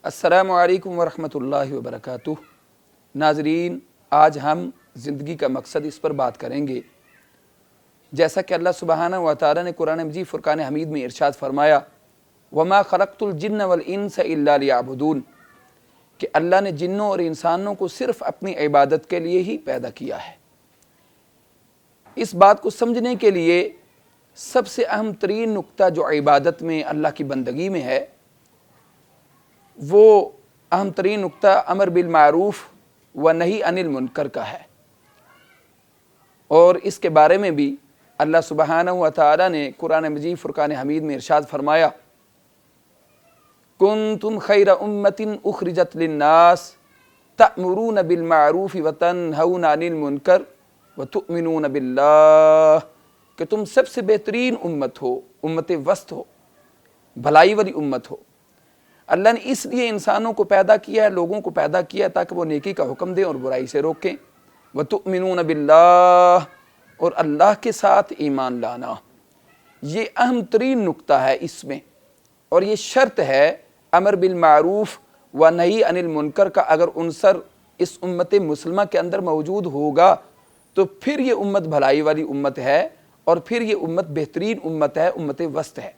السلام علیکم ورحمۃ اللہ وبرکاتہ۔ ناظرین، آج ہم زندگی کا مقصد اس پر بات کریں گے۔ جیسا کہ اللہ سبحانہ و تعالیٰ نے قرآن مجید فرقان حمید میں ارشاد فرمایا، وَمَا خَلَقْتُ الْجِنَّ وَالْإِنسَ إِلَّا لِيَعْبُدُونَ، کہ اللہ نے جنوں اور انسانوں کو صرف اپنی عبادت کے لیے ہی پیدا کیا ہے۔ اس بات کو سمجھنے کے لیے سب سے اہم ترین نقطہ جو عبادت میں، اللہ کی بندگی میں ہے، وہ اہم ترین نقطہ امر بالمعروف و نہی عن المنکر کا ہے۔ اور اس کے بارے میں بھی اللہ سبحانہ و تعالیٰ نے قرآن مجید فرقان حمید میں ارشاد فرمایا، کنتم خیر امۃ اخرجت للناس تأمرون بالمعروف وتنہون عن المنکر وتؤمنون باللہ، کہ تم سب سے بہترین امت ہو، امت وسط ہو، بھلائی والی امت ہو۔ اللہ نے اس لیے انسانوں کو پیدا کیا ہے، لوگوں کو پیدا کیا ہے تاکہ وہ نیکی کا حکم دیں اور برائی سے روکیں۔ وَتُؤْمِنُونَ بِاللَّهِ، اور اللہ کے ساتھ ایمان لانا، یہ اہم ترین نقطہ ہے اس میں، اور یہ شرط ہے امر بالمعروف و نہی عن المنکر کا۔ اگر عنصر اس امت مسلمہ کے اندر موجود ہوگا تو پھر یہ امت بھلائی والی امت ہے، اور پھر یہ امت بہترین امت ہے، امت وسط ہے۔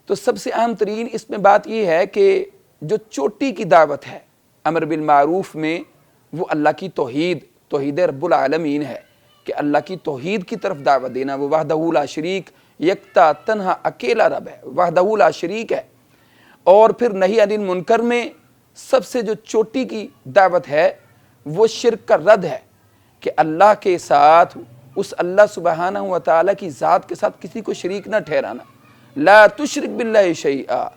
تو سب سے اہم ترین اس میں بات یہ ہے کہ جو چوٹی کی دعوت ہے امر بالمعروف میں، وہ اللہ کی توحید رب العالمین ہے، کہ اللہ کی توحید کی طرف دعوت دینا۔ وہ وحدہ لا شریک، یکتا تنہا اکیلا رب ہے، وحدہ لا شریک ہے۔ اور پھر نہی عن المنکر میں سب سے جو چوٹی کی دعوت ہے وہ شرک کا رد ہے، کہ اللہ کے ساتھ، اس اللہ سبحانہ و تعالیٰ کی ذات کے ساتھ کسی کو شریک نہ ٹھہرانا۔ لا تشرک باللہ شیئا،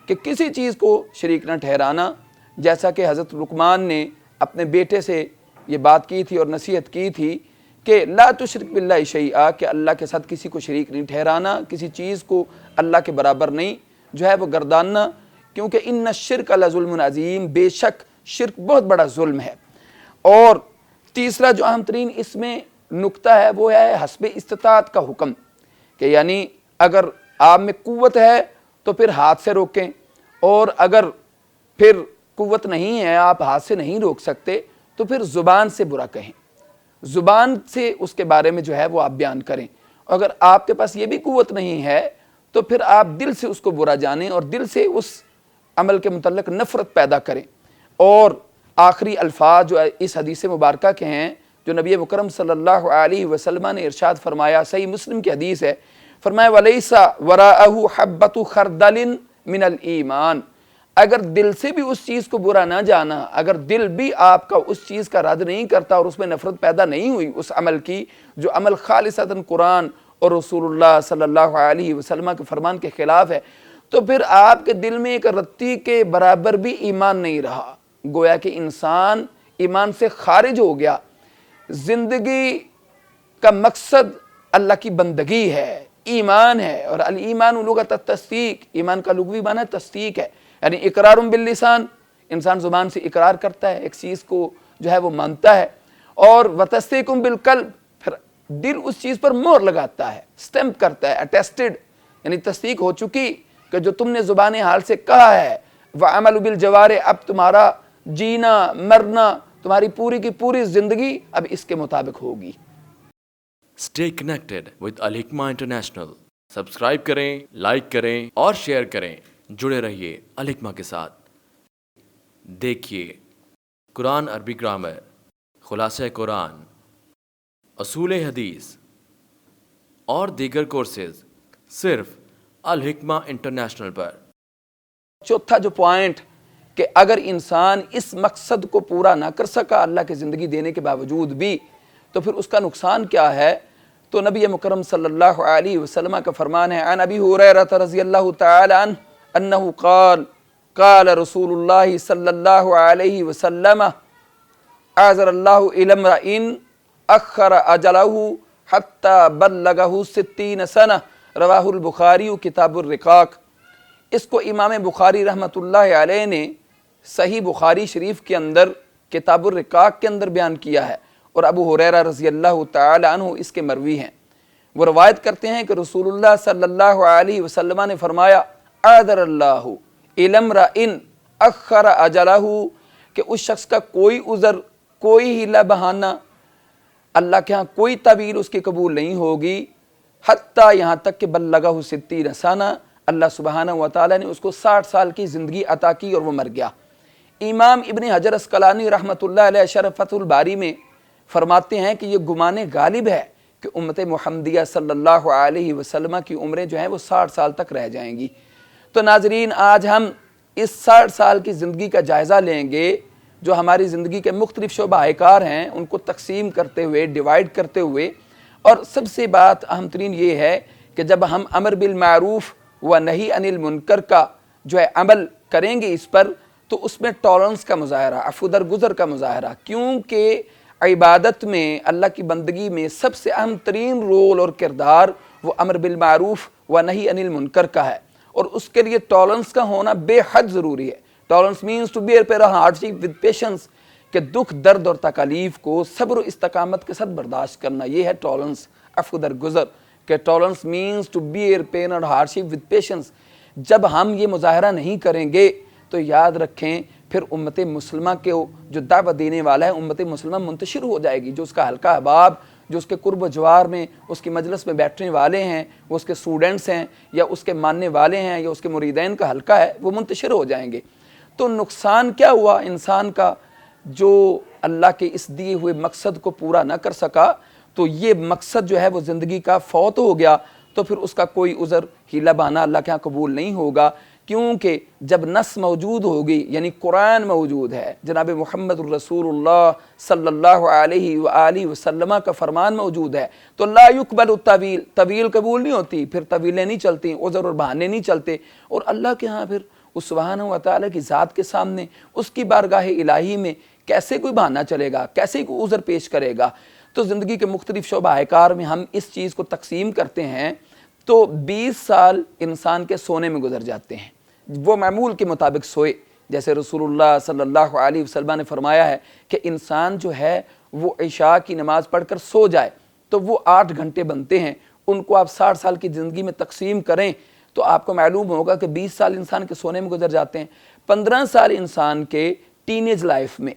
کہ کسی چیز کو شریک نہ ٹھہرانا۔ جیسا کہ حضرت لقمان نے اپنے بیٹے سے یہ بات کی تھی اور نصیحت کی تھی کہ لا تشرک باللہ شیئا، کہ اللہ کے ساتھ کسی کو شریک نہیں ٹھہرانا، کسی چیز کو اللہ کے برابر نہیں جو ہے وہ گرداننا، کیونکہ ان الشرک لظلم عظیم، بے شک شرک بہت بڑا ظلم ہے۔ اور تیسرا جو اہم ترین اس میں نقطہ ہے وہ ہے حسب استطاعت کا حکم، کہ یعنی اگر آپ میں قوت ہے تو پھر ہاتھ سے روکیں، اور اگر پھر قوت نہیں ہے، آپ ہاتھ سے نہیں روک سکتے، تو پھر زبان سے برا کہیں، زبان سے اس کے بارے میں جو ہے وہ آپ بیان کریں۔ اگر آپ کے پاس یہ بھی قوت نہیں ہے تو پھر آپ دل سے اس کو برا جانیں اور دل سے اس عمل کے متعلق نفرت پیدا کریں۔ اور آخری الفاظ جو اس حدیث مبارکہ کے ہیں، جو نبی مکرم صلی اللہ علیہ وسلم نے ارشاد فرمایا، صحیح مسلم کی حدیث ہے، فرمایا وَلَيْسَ وَرَاءَهُ حَبَّةُ خَرْدَلٍ مِنَ الْإِيمَانِ، اگر دل سے بھی اس چیز کو برا نہ جانا، اگر دل بھی آپ کا اس چیز کا رد نہیں کرتا اور اس میں نفرت پیدا نہیں ہوئی اس عمل کی، جو عمل خالصتاً قرآن اور رسول اللہ صلی اللہ علیہ وسلم کے فرمان کے خلاف ہے، تو پھر آپ کے دل میں ایک رتی کے برابر بھی ایمان نہیں رہا، گویا کہ انسان ایمان سے خارج ہو گیا۔ زندگی کا مقصد اللہ کی بندگی ہے، ایمان ہے، اور الایمان لغۃ التصدیق، ایمان کا لغوی معنی تصدیق ہے، یعنی اقرار باللسان، انسان زبان سے اقرار کرتا ہے، ایک چیز کو جو ہے وہ مانتا ہے، اور وتصدیق بالقلب، پھر دل اس چیز پر مہر لگاتا ہے، سٹیمپ کرتا ہے، اٹیسٹڈ، یعنی تصدیق ہو چکی کہ جو تم نے زبان حال سے کہا ہے۔ وعمل بالجوارح، اب تمہارا جینا مرنا، تمہاری پوری کی پوری زندگی اب اس کے مطابق ہوگی۔ Stay connected with Al-Hikmah International. Subscribe کریں، لائک کریں اور شیئر کریں۔ جڑے رہیے الحکمہ کے ساتھ۔ دیکھیے قرآن عربی گرامر، خلاصہ قرآن، اصول حدیث اور دیگر کورسز صرف الحکمہ انٹرنیشنل پر۔ چوتھا جو پوائنٹ، کہ اگر انسان اس مقصد کو پورا نہ کر سکا اللہ کی زندگی دینے کے باوجود بھی، تو پھر اس کا نقصان کیا ہے؟ تو نبی مکرم صلی اللہ علیہ وسلم کا فرمان ہے، عن ابی ہریرہ رضی اللہ تعالی عنہ انہ قال قال رسول اللہ صلی اللہ علیہ وسلم اعذر اللہ الی امرئ اخر اجلہ حتی بلغہ 60 سنہ، رواہ البخاری کتاب الرقاق۔ اس کو امام بخاری رحمۃ اللہ علیہ نے صحیح بخاری شریف کے اندر کتاب الرقاق کے اندر بیان کیا ہے، اور ابو ہریرہ رضی اللہ تعالی عنہ اس کے مروی ہیں۔ وہ روایت کرتے ہیں کہ رسول اللہ صلی اللہ علیہ وسلم نے فرمایا، اعذر اللہ الی امرئ अखर अजलहू, कि उस शख्स का कोई उज़र, कोई हीला बहाना, अल्लाह के यहाँ कोई तवील उसकी कबूल नहीं होगी, हत्ता यहाँ तक कि बल्लगहु सित्तीन सना, अल्लाह सुब्हानहु व तआला ने उसको 60 साल की ज़िंदगी अता की और वो मर गया। इमाम इब्न हजर अस्कलानी रहमतुल्लाह अलैह शरह फतहुल बारी में फरमाते हैं कि ये गुमाने गालिब है कि उम्मत मुहम्मदिया सल्लल्लाहु अलैहि वसल्लम की उम्रें जो हैं वो 60 साल तक रह जाएंगी। तो नाजरीन, आज हम इस 60 साल की ज़िंदगी का जायज़ा लेंगे, जो हमारी ज़िंदगी के मुख्तलिफ शोबाकार हैं उनको तकसीम करते हुए, डिवाइड करते हुए। और सबसे बात अहम तरीन ये है कि जब हम अमर बिल मारूफ व नही अनिल मुनकर का जो है अमल करेंगे इस पर, तो उसमें टॉलरेंस का मुजाहरा, अफ़ू दरगुज़र का मुजाहरा, क्योंकि इबादत में, अल्लाह की बंदगी में सबसे अहम तरीन रोल और किरदार वो अमर बिल मारूफ व नही अनिल मुनकर का है, और उसके लिए टॉलरेंस का होना बेहद ज़रूरी है। Tolerance means to bear pair hardship with patience, कि दुख, दर्द और तकालीफ को सब्र इस्तकामत के साथ बर्दाश्त करना, ये है टॉलरेंस, अफ़ू दरगुज़र। कि tolerance means to bear pain और हार्डशिप विद पेशेंस। जब हम ये मुजाहरा नहीं करेंगे तो याद रखें फिर उम्मत मुस्लिमा के जो दावत देने वाला है, उम्मत मुस्लिमा मुंतशिर हो जाएगी। जो उसका हल्का अहबाब, जो उसके कुर्ब जवार में, उसकी मजलिस में बैठने वाले हैं, वो उसके स्टूडेंट्स हैं या उसके मानने वाले हैं या उसके मुरीदैन का हल्का है, वो मुंतशिर हो जाएंगे। तो नुकसान क्या हुआ इंसान का, जो अल्लाह के इस दिए हुए मकसद को पूरा ना कर सका, तो ये मकसद जो है वो ज़िंदगी का फौत हो गया, तो फिर उसका कोई उज़र, हीला बहाना अल्लाह के यहाँ कबूल नहीं होगा। क्योंकि जब नस मौजूद होगी, यानी कुरान मौजूद है, जनाब मुहम्मद रसूलुल्लाह सल्लल्लाहु अलैहि व आलिहि वसल्लम का फरमान मौजूद है, तो ला युक़बलु तवील, तवील कबूल नहीं होती, फिर तवीलें नहीं चलती, उज़र और बहाने नहीं चलते। और अल्लाह के यहाँ फिर उस सुब्हानहु व तआला की ज़ात के सामने, उसकी बारगाह इलाही में कैसे कोई बहाना चलेगा, कैसे कोई उज़र पेश करेगा। तो ज़िंदगी के मुख्तलिफ शोबाकार में हम इस चीज़ को तकसीम करते हैं, तो 20 साल इंसान के सोने में गुजर जाते हैं, वो मामूल के मुताबिक सोए। जैसे रसूलुल्लाह सल्लल्लाहु अलैहि वसल्लम ने फरमाया है कि इंसान जो है वो इशा की नमाज़ पढ़कर सो जाए तो वो 8 घंटे बनते हैं। उनको आप 60 साल की ज़िंदगी में तकसीम करें तो आपको मालूम होगा कि 20 साल इंसान के सोने में गुजर जाते हैं। 15 साल इंसान के टीनेज लाइफ में,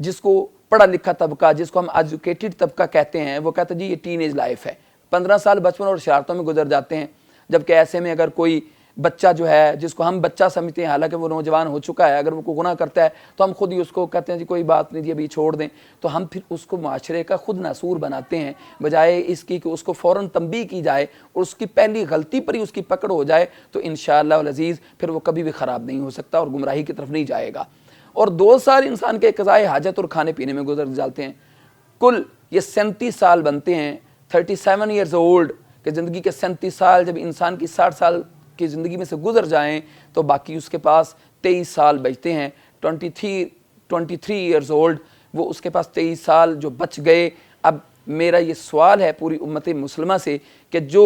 जिसको पढ़ा लिखा तबका, जिसको हम एजुकेटेड तबका कहते हैं, वो कहते हैं जी ये टीनेज लाइफ है। 15 साल बचपन और शरारतों में गुजर जाते हैं। जबकि ऐसे में अगर कोई बच्चा जो है, जिसको हम बच्चा समझते हैं, हालांकि वो नौजवान हो चुका है, अगर वो कोई गुनाह करता है तो हम खुद ही उसको कहते हैं जी कोई बात नहीं जी अभी छोड़ दें, तो हम फिर उसको माशरे का खुद नासूर बनाते हैं, बजाय इसकी कि उसको फ़ौरन तंबीह की जाए और उसकी पहली गलती पर ही उसकी पकड़ हो जाए, तो इंशाअल्लाह अल अज़ीज़ फिर वो कभी भी ख़राब नहीं हो सकता और गुमराही की तरफ नहीं जाएगा। और 2 साल इंसान के क़ज़ाए हाजत और खाने पीने में गुजर जाते हैं। कुल ये 37 साल बनते हैं, 37 ईयर्स ओल्ड, कि ज़िंदगी के 37 साल जब इंसान की 60 साल की ज़िंदगी में से गुजर जाएं तो बाकी उसके पास 23 साल बचते हैं। 23 ईयर्स ओल्ड, वो उसके पास 23 साल जो बच गए। अब मेरा ये सवाल है पूरी उम्मत मुस्लिमा से कि जो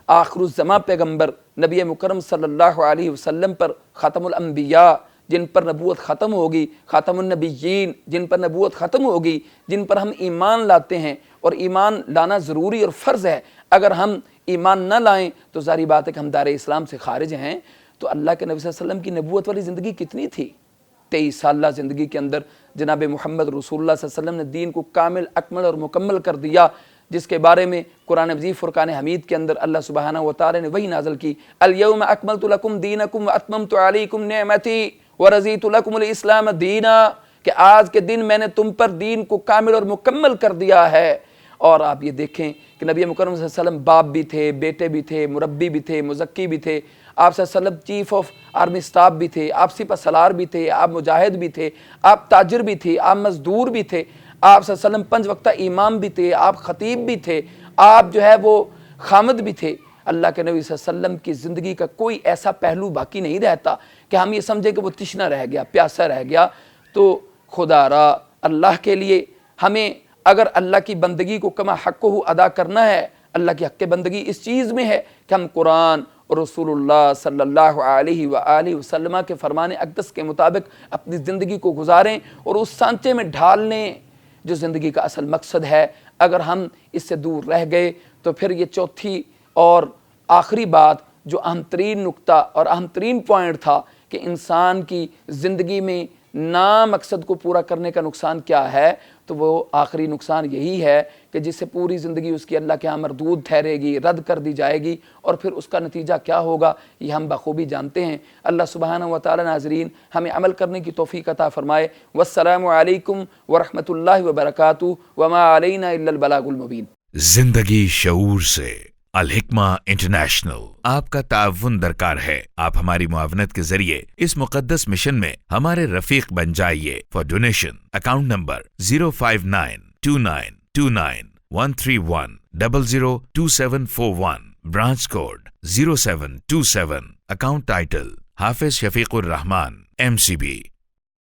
आखिरुज़्ज़मा पैगम्बर नबी मुकर्रम सल्लल्लाहु अलैहि वसल्लम पर ख़ातमुल अंबिया, जिन पर नबूवत ख़त्म होगी, ख़ातमुन नबिय्यीन, जिन पर नबूवत ख़त्म होगी, जिन पर हम ईमान लाते हैं, और ईमान लाना ज़रूरी और फ़र्ज़ है। अगर हम ईमान न लाएं तो ज़ाहिर बात है कि हम दायरे इस्लाम से खारिज हैं। तो अल्लाह के नबी सल्लल्लाहु अलैहि वसल्लम की नबूवत वाली ज़िंदगी कितनी थी? 23 साल ज़िंदगी के अंदर जनाब मुहम्मद रसूलुल्लाह सल्लल्लाहु अलैहि वसल्लम ने दीन को कामिल, अकमल और मुकम्मल कर दिया, जिसके बारे में कुरान मजीद फुरकान हमीद के अंदर अल्लाह सुब्हानहु व तआला ने वही नाज़िल की, अल यौम अकमलतु लकुम दीनकुम व अतममतु अलैकुम निअमती व रज़ीतु लकुमुल इस्लाम दीना, कि आज के दिन मैंने तुम पर दीन को कामिल और मुकम्मल कर दिया है। और आप ये देखें कि नबी मुकर्रम सल्लल्लाहु अलैहि वसल्लम बाप भी थे, बेटे भी थे, मुरब्बी भी थे, मुज़क्की भी थे, आप सल्लल्लाहु अलैहि वसल्लम चीफ ऑफ आर्मी स्टाफ भी थे, आप सिपा सलार भी थे, आप मुजाहिद भी थे, आप ताजिर भी थे, आप मजदूर भी थे, आप सल्लल्लाहु अलैहि वसल्लम 5 वक्ता इमाम भी थे, आप ख़तीब भी थे, आप जो है वो खामद भी थे। अल्लाह के नबी सल्लल्लाहु अलैहि वसल्लम की ज़िंदगी का कोई ऐसा पहलू बाकी नहीं रहता कि हम ये समझे कि वो तिश्ना रह गया, प्यासा रह गया। तो खुदारा अल्लाह के लिए हमें अगर अल्लाह की बंदगी को कमा हक़्क़ुहु अदा करना है, अल्लाह की हक़्क़ बंदगी इस चीज़ में है कि हम कुरान और रसूलुल्लाह सल्लल्लाहु अलैहि व आलिहि वसल्लम के फरमान अक़दस के मुताबिक अपनी ज़िंदगी को गुजारें और उस सांचे में ढाल लें जो ज़िंदगी का असल मकसद है। अगर हम इससे दूर रह गए तो फिर ये चौथी और आखिरी बात जो अहम तरीन नुक्ता और अहम तरीन पॉइंट था کہ انسان کی زندگی میں نامقصد کو پورا کرنے کا نقصان کیا ہے، تو وہ آخری نقصان یہی ہے کہ جس سے پوری زندگی اس کی اللہ کے ہاں مردود ٹھہرے گی، رد کر دی جائے گی، اور پھر اس کا نتیجہ کیا ہوگا یہ ہم بخوبی جانتے ہیں۔ اللہ سبحانہ و تعالی ناظرین ہمیں عمل کرنے کی توفیق عطا فرمائے۔ والسلام علیکم ورحمۃ اللہ وبرکاتہ، وما علینا الا البلاغ المبین۔ زندگی شعور سے الحکمہ انٹرنیشنل آپ کا تعاون درکار ہے۔ آپ ہماری معاونت کے ذریعے اس مقدس مشن میں ہمارے رفیق بن جائیے۔ For donation account number 059292913100271، branch code 0727، account title Hafiz Shafiq Rahman MCB۔